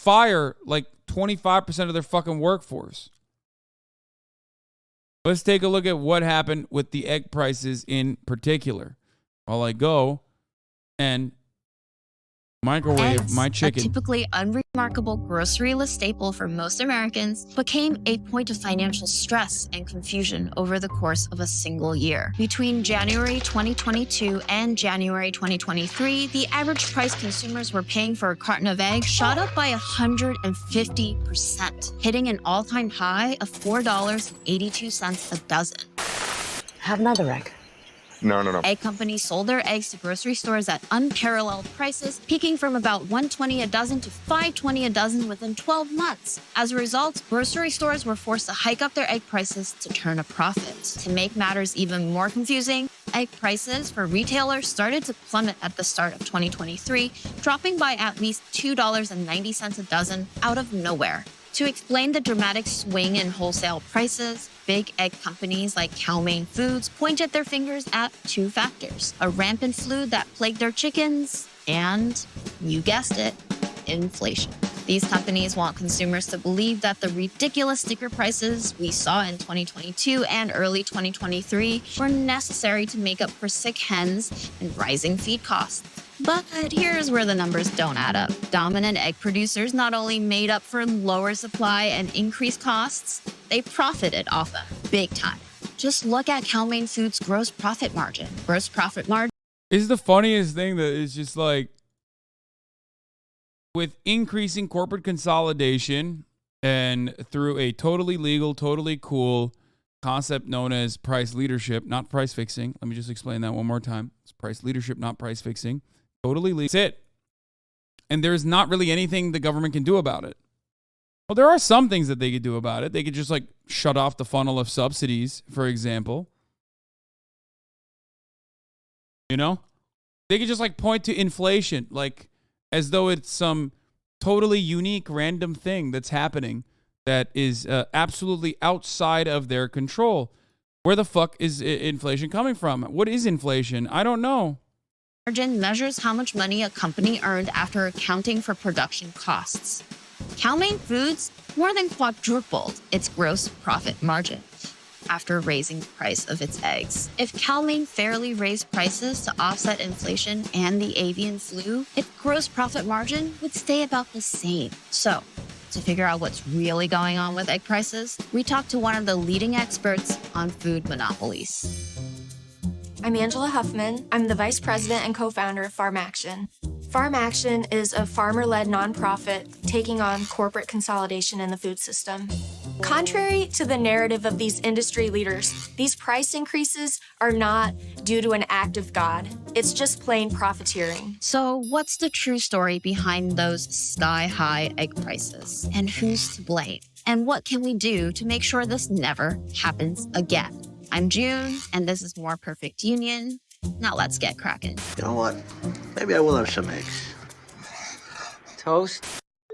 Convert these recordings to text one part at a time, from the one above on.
fire like 25% of their fucking workforce. Let's take a look at what happened with the egg prices in particular. While I go and microwave Eggs, my chicken. a typically unremarkable grocery list staple for most Americans, became a point of financial stress and confusion over the course of a single year. Between January 2022 and January 2023, the average price consumers were paying for a carton of eggs shot up by 150%, hitting an all-time high of $4.82 a dozen. Have another egg. No. Egg companies sold their eggs to grocery stores at unparalleled prices, peaking from about $1.20 a dozen to $5.20 a dozen within 12 months. As a result, grocery stores were forced to hike up their egg prices to turn a profit. To make matters even more confusing, egg prices for retailers started to plummet at the start of 2023, dropping by at least $2.90 a dozen out of nowhere. To explain the dramatic swing in wholesale prices, big egg companies like Cal-Maine Foods pointed their fingers at two factors: a rampant flu that plagued their chickens and, you guessed it, inflation. These companies want consumers to believe that the ridiculous sticker prices we saw in 2022 and early 2023 were necessary to make up for sick hens and rising feed costs. But here's where the numbers don't add up. Dominant egg producers not only made up for lower supply and increased costs, they profited off them big time. Just look at Cal-Maine Foods' gross profit margin. Gross profit margin is the funniest thing that is just like, with increasing corporate consolidation and through a totally legal, totally cool concept known as price leadership, not price fixing. Let me just explain that one more time. It's price leadership, not price fixing. Totally legal. That's it. And there's not really anything the government can do about it. Well, there are some things that they could do about it. They could just like shut off the funnel of subsidies, for example. You know? They could just like point to inflation, like as though it's some totally unique random thing that's happening that is absolutely outside of their control. Where the fuck is inflation coming from? What is inflation? I don't know. margin measures how much money a company earned after accounting for production costs. Cal-Maine Foods more than quadrupled its gross profit margin after raising the price of its eggs. If Cal-Maine fairly raised prices to offset inflation and the avian flu, its gross profit margin would stay about the same. So, to figure out what's really going on with egg prices, we talked to one of the leading experts on food monopolies. I'm Angela Huffman. I'm the vice president and co-founder of Farm Action. Farm Action is a farmer-led nonprofit taking on corporate consolidation in the food system. Contrary to the narrative of these industry leaders, these price increases are not due to an act of God. It's just plain profiteering. So what's the true story behind those sky-high egg prices? And who's to blame? And what can we do to make sure this never happens again? I'm June, and this is More Perfect Union. Now let's get cracking. You know what? Maybe I will have some eggs. Toast?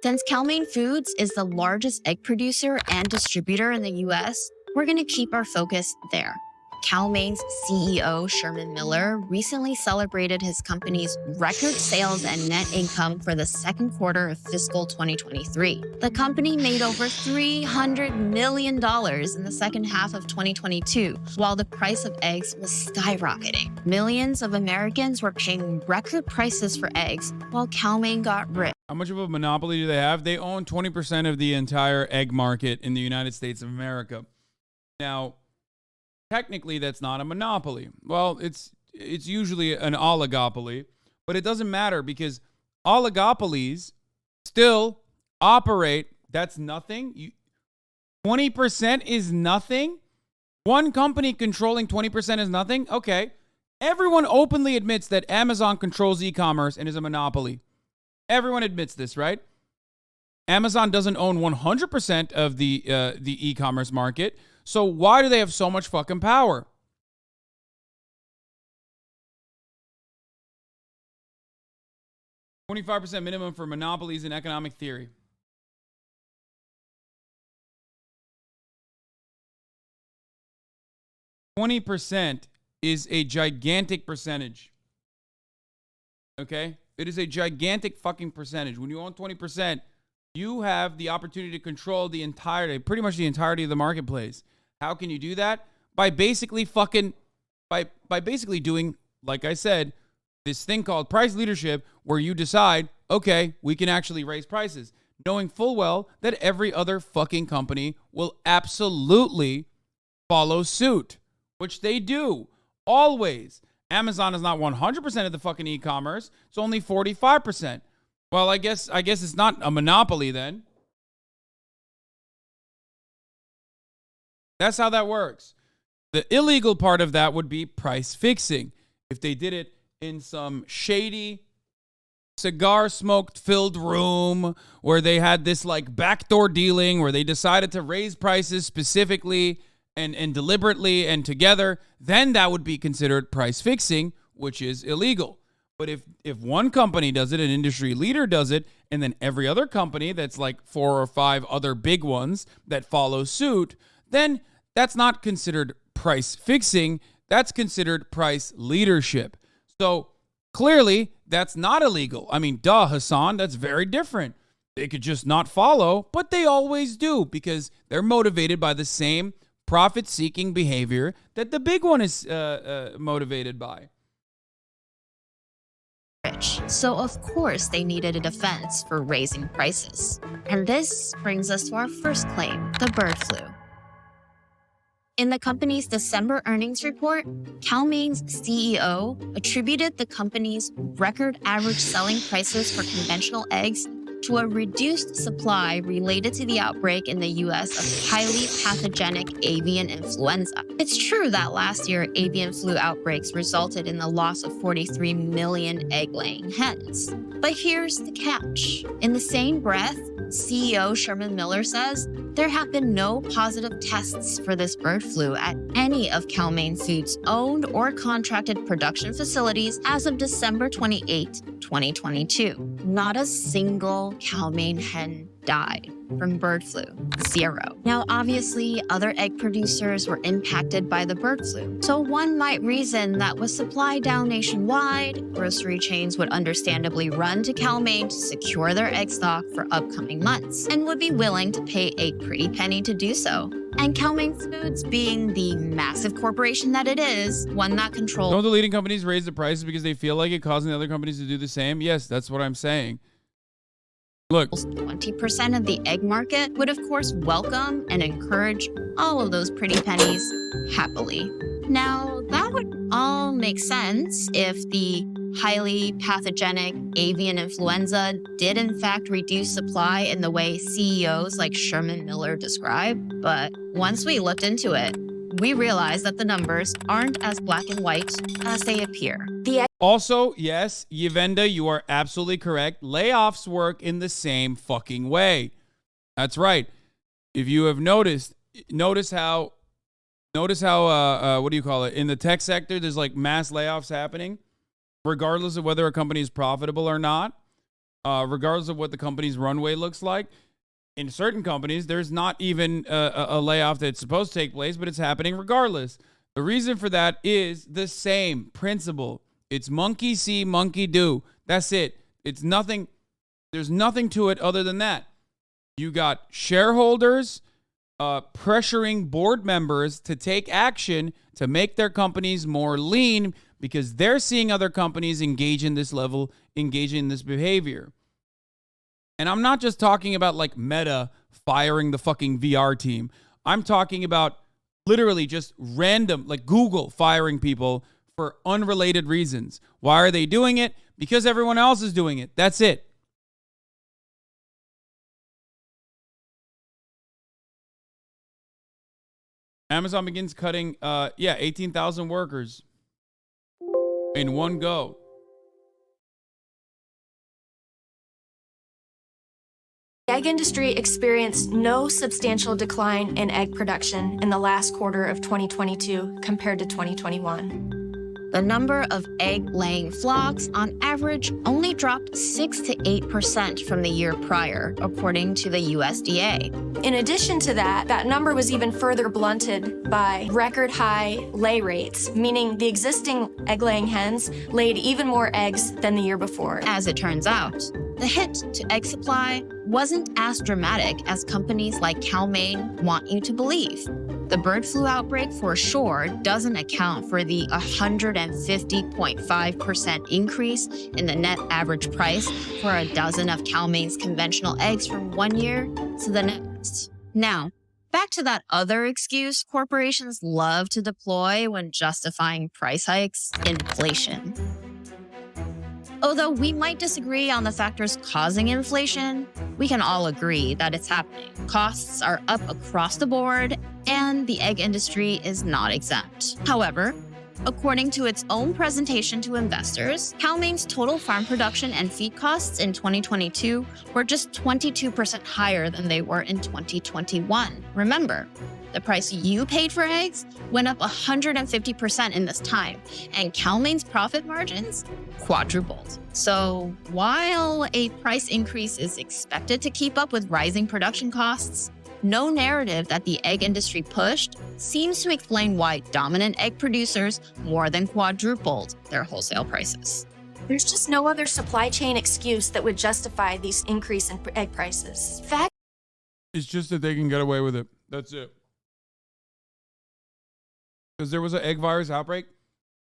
Since Cal-Maine Foods is the largest egg producer and distributor in the U.S., we're going to keep our focus there. Cal-Maine's CEO, Sherman Miller, recently celebrated his company's record sales and net income for the second quarter of fiscal 2023. The company made over $300 million in the second half of 2022, while the price of eggs was skyrocketing. Millions of Americans were paying record prices for eggs, while Cal-Maine got rich. How much of a monopoly do they have? They own 20% of the entire egg market in the United States of America. Now, technically, that's not a monopoly. Well, it's usually an oligopoly, but it doesn't matter because oligopolies still operate. That's nothing. 20% is nothing? One company controlling 20% is nothing? Okay. Everyone openly admits that Amazon controls e-commerce and is a monopoly. Everyone admits this, right? Amazon doesn't own 100% of the e-commerce market. So why do they have so much fucking power? $25% minimum for monopolies in economic theory. $20 is a gigantic percentage. Okay? It is a gigantic fucking percentage. When you own 20%, You have the opportunity to control pretty much the entirety of the marketplace. How can you do that? By basically by basically doing, like I said, this thing called price leadership, where you decide, okay, we can actually raise prices, knowing full well that every other fucking company will absolutely follow suit, which they do always. Amazon is not 100% of the fucking e-commerce. It's only 45%. Well, I guess it's not a monopoly then. That's how that works. The illegal part of that would be price fixing. If they did it in some shady, cigar smoked filled room where they had this like backdoor dealing where they decided to raise prices specifically and deliberately and together, then that would be considered price fixing, which is illegal. But if one company does it, an industry leader does it, and then every other company that's like 4 or 5 other big ones that follow suit, then that's not considered price fixing. That's considered price leadership. So clearly, that's not illegal. I mean, duh, Hasan, that's very different. They could just not follow, but they always do because they're motivated by the same profit-seeking behavior that the big one is motivated by. So of course they needed a defense for raising prices. And this brings us to our first claim, the bird flu. In the company's December earnings report, Cal-Maine's CEO attributed the company's record average selling prices for conventional eggs to a reduced supply related to the outbreak in the U.S. of highly pathogenic avian influenza. It's true that last year, avian flu outbreaks resulted in the loss of 43 million egg-laying hens. But here's the catch. In the same breath, CEO Sherman Miller says there have been no positive tests for this bird flu at any of Cal-Maine Foods' owned or contracted production facilities as of December 28, 2022. Not a single Cal-Maine hen died from bird flu. 0. Now, obviously, other egg producers were impacted by the bird flu. So one might reason that with supply down nationwide, grocery chains would understandably run to Cal-Maine to secure their egg stock for upcoming months and would be willing to pay a pretty penny to do so. And Cal-Maine Foods, being the massive corporation that it is, one that controls... Don't the leading companies raise the prices because they feel like it, causing the other companies to do the same? Yes, that's what I'm saying. Look, 20% of the egg market would, of course, welcome and encourage all of those pretty pennies happily. Now, that would all make sense if the highly pathogenic avian influenza did, in fact, reduce supply in the way CEOs like Sherman Miller described. But once we looked into it, we realized that the numbers aren't as black and white as they appear. Also, yes, Yvenda, you are absolutely correct. Layoffs work in the same fucking way. That's right. If you have noticed how what do you call it? In the tech sector, there's like mass layoffs happening, regardless of whether a company is profitable or not, regardless of what the company's runway looks like. In certain companies, there's not even a layoff that's supposed to take place, but it's happening regardless. The reason for that is the same principle. It's monkey see, monkey do. That's it. It's nothing. There's nothing to it other than that. You got shareholders pressuring board members to take action to make their companies more lean because they're seeing other companies engage in this behavior. And I'm not just talking about like Meta firing the fucking VR team. I'm talking about literally just random, like Google firing people for unrelated reasons. Why are they doing it? Because everyone else is doing it. That's it. Amazon begins cutting 18,000 workers in one go. The egg industry experienced no substantial decline in egg production in the last quarter of 2022 compared to 2021. The number of egg-laying flocks, on average, only dropped 6 to 8% from the year prior, according to the USDA. In addition to that, that number was even further blunted by record high lay rates, meaning the existing egg-laying hens laid even more eggs than the year before. As it turns out, the hit to egg supply wasn't as dramatic as companies like Cal-Maine want you to believe. The bird flu outbreak for sure doesn't account for the 150.5% increase in the net average price for a dozen of Cal-Maine's conventional eggs from one year to the next. Now, back to that other excuse corporations love to deploy when justifying price hikes: inflation. Although we might disagree on the factors causing inflation, we can all agree that it's happening. Costs are up across the board, and the egg industry is not exempt. However, according to its own presentation to investors, Cal-Maine's total farm production and feed costs in 2022 were just 22% higher than they were in 2021. Remember, the price you paid for eggs went up 150% in this time, and Cal-Maine's profit margins quadrupled. So while a price increase is expected to keep up with rising production costs, no narrative that the egg industry pushed seems to explain why dominant egg producers more than quadrupled their wholesale prices. There's just no other supply chain excuse that would justify these increase in egg prices. Fact It's just that they can get away with it. That's it. Because there was an egg virus outbreak.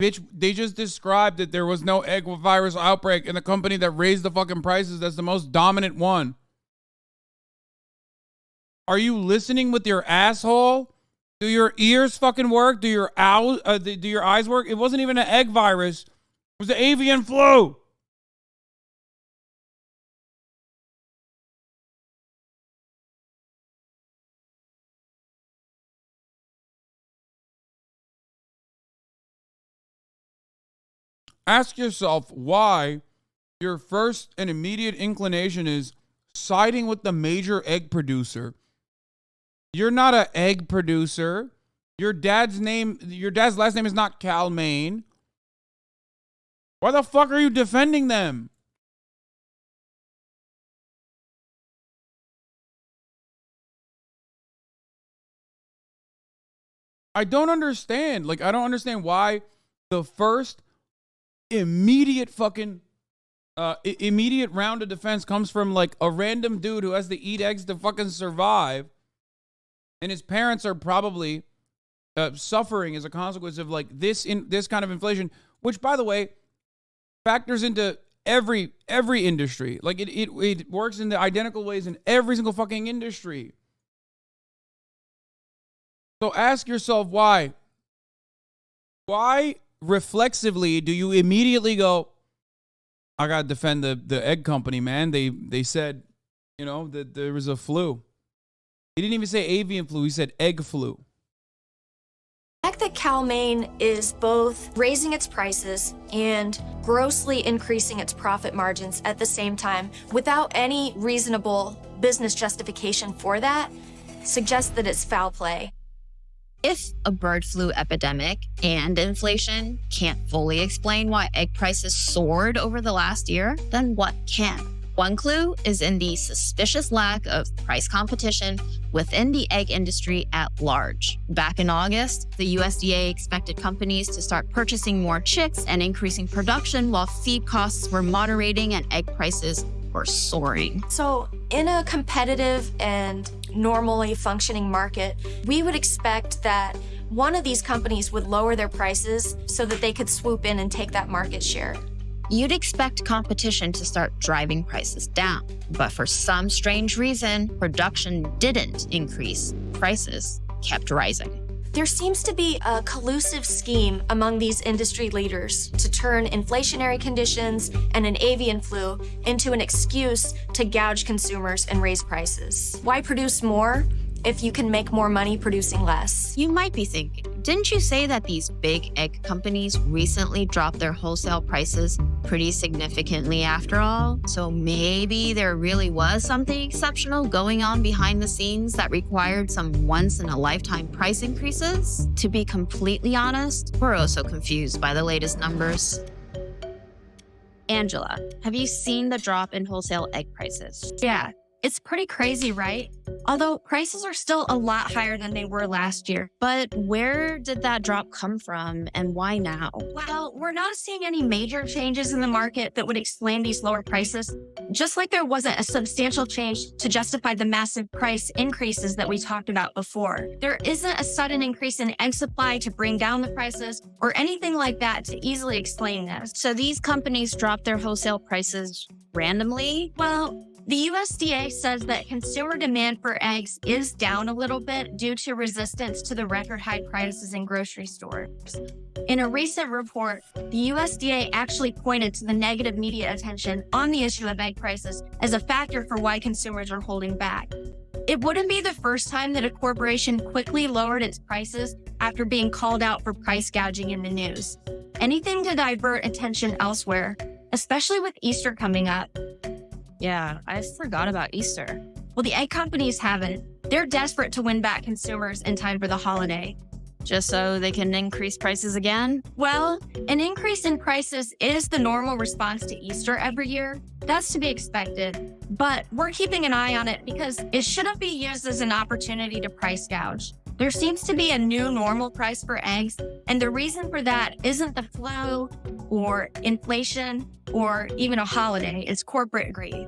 Bitch, they just described that there was no egg virus outbreak, and the company that raised the fucking prices, that's the most dominant one. Are you listening with your asshole? Do your ears fucking work? Do your eyes work? It wasn't even an egg virus. It was the avian flu. Ask yourself why your first and immediate inclination is siding with the major egg producer. You're not an egg producer. Your dad's last name is not Cal-Maine. Why the fuck are you defending them? I don't understand. I don't understand why the first immediate round of defense comes from a random dude who has to eat eggs to fucking survive, and his parents are probably suffering as a consequence of this kind of inflation, which, by the way, factors into every industry. It works in the identical ways in every single fucking industry. So ask yourself why reflexively do you immediately go, I gotta defend the egg company, man. They said, that there was a flu. He didn't even say avian flu, he said egg flu. The fact that Cal-Maine is both raising its prices and grossly increasing its profit margins at the same time without any reasonable business justification for that suggests that it's foul play. If a bird flu epidemic and inflation can't fully explain why egg prices soared over the last year, then what can? One clue is in the suspicious lack of price competition within the egg industry at large. Back in August, the USDA expected companies to start purchasing more chicks and increasing production while feed costs were moderating and egg prices were soaring. So in a competitive and normally functioning market, we would expect that one of these companies would lower their prices so that they could swoop in and take that market share. You'd expect competition to start driving prices down, but for some strange reason, production didn't increase. Prices kept rising. There seems to be a collusive scheme among these industry leaders to turn inflationary conditions and an avian flu into an excuse to gouge consumers and raise prices. Why produce more if you can make more money producing less? You might be thinking, Didn't you say that these big egg companies recently dropped their wholesale prices pretty significantly after all? So maybe there really was something exceptional going on behind the scenes that required some once-in-a-lifetime price increases? To be completely honest, we're also confused by the latest numbers. Angela, have you seen the drop in wholesale egg prices? Yeah, it's pretty crazy, right? Although prices are still a lot higher than they were last year. But where did that drop come from and why now? Well, we're not seeing any major changes in the market that would explain these lower prices, just like there wasn't a substantial change to justify the massive price increases that we talked about before. There isn't a sudden increase in egg supply to bring down the prices or anything like that to easily explain this. So these companies dropped their wholesale prices randomly? Well, the USDA says that consumer demand for eggs is down a little bit due to resistance to the record high prices in grocery stores. In a recent report, the USDA actually pointed to the negative media attention on the issue of egg prices as a factor for why consumers are holding back. It wouldn't be the first time that a corporation quickly lowered its prices after being called out for price gouging in the news. Anything to divert attention elsewhere, especially with Easter coming up. Yeah, I forgot about Easter. Well, the egg companies haven't. They're desperate to win back consumers in time for the holiday. Just so they can increase prices again? Well, an increase in prices is the normal response to Easter every year. That's to be expected. But we're keeping an eye on it because it shouldn't be used as an opportunity to price gouge. There seems to be a new normal price for eggs, and the reason for that isn't the flu or inflation or even a holiday, it's corporate greed.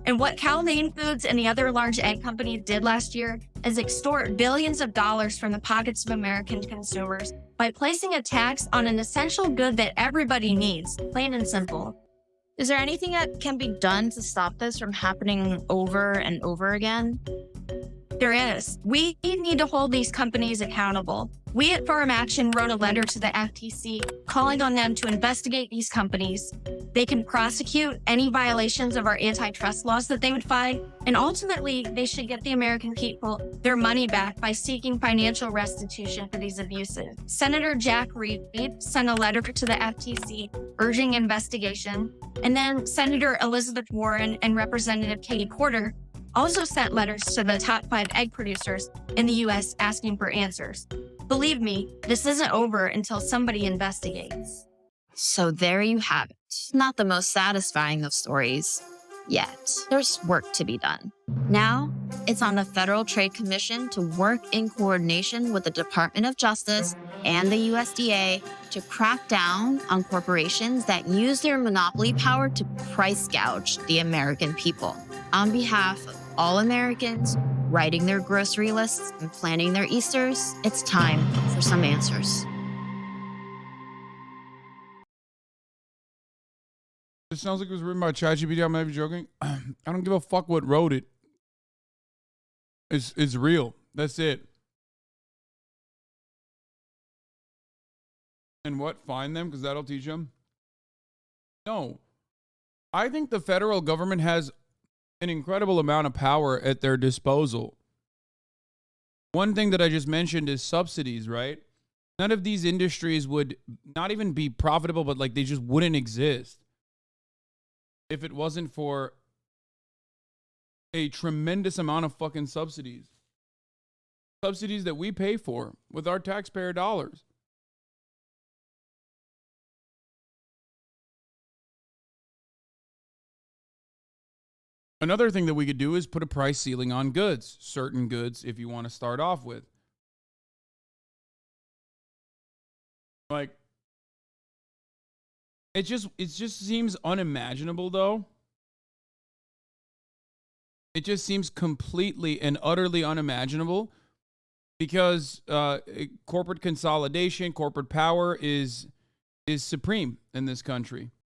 And what Cal Maine Foods and the other large egg companies did last year is extort billions of dollars from the pockets of American consumers by placing a tax on an essential good that everybody needs, plain and simple. Is there anything that can be done to stop this from happening over and over again? There is. We need to hold these companies accountable. We at Farm Action wrote a letter to the FTC calling on them to investigate these companies. They can prosecute any violations of our antitrust laws that they would find, and ultimately, they should get the American people their money back by seeking financial restitution for these abuses. Senator Jack Reed sent a letter to the FTC urging investigation, and then Senator Elizabeth Warren and Representative Katie Porter also sent letters to the top 5 egg producers in the U.S. asking for answers. Believe me, this isn't over until somebody investigates. So there you have it. Not the most satisfying of stories. Yet, there's work to be done. Now, it's on the Federal Trade Commission to work in coordination with the Department of Justice and the USDA to crack down on corporations that use their monopoly power to price gouge the American people. On behalf of all Americans writing their grocery lists and planning their Easters, it's time for some answers. This sounds like it was written by ChatGPT. I'm not even joking. I don't give a fuck what wrote it. It's real. That's it. And what? Find them? Because that'll teach them? No. I think the federal government has an incredible amount of power at their disposal. One thing that I just mentioned is subsidies, right? None of these industries would not even be profitable, but like they just wouldn't exist if it wasn't for a tremendous amount of fucking subsidies. Subsidies that we pay for with our taxpayer dollars. Another thing that we could do is put a price ceiling on goods, certain goods, if you want to start off with. Like, it just seems unimaginable, though. It just seems completely and utterly unimaginable because corporate consolidation, corporate power is supreme in this country.